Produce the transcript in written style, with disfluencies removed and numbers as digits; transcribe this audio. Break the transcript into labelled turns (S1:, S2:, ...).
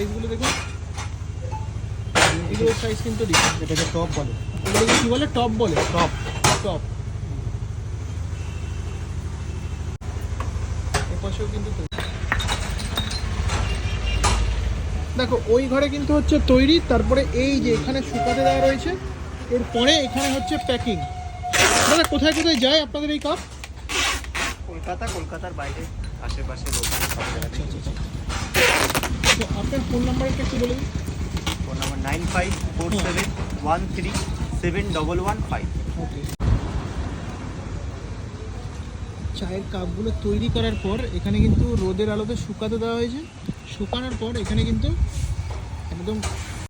S1: সাইজগুলো দেখুন, এগুলোর সাইজ কিন্তু ডিফারেন্ট।
S2: এটাকে টপ বলে।
S1: এগুলোকে কী বলে? টপ বলে।
S2: Top
S1: top. এপাশেও কিন্তু দেখো ওই ঘরে কিন্তু হচ্ছে তৈরি, তারপরে এই যে এখানে শুকাতে দেওয়া রয়েছে, এরপরে এখানে হচ্ছে প্যাকিং। দাদা কোথায় কোথায় যায় আপনাদের এই কাপ?
S2: কলকাতার বাইরে, আশেপাশে লোকাল সব জায়গায়।
S1: তো আপনার ফোন নাম্বারটা একটু বলে দিন।
S2: Phone number 9547137115।
S1: ওকে। চায়ের কাপগুলো তৈরি করার পর এখানে কিন্তু রোদের আলোতে শুকাতে দেওয়া হয়েছে। শুকানোর পর এখানে কিন্তু একদম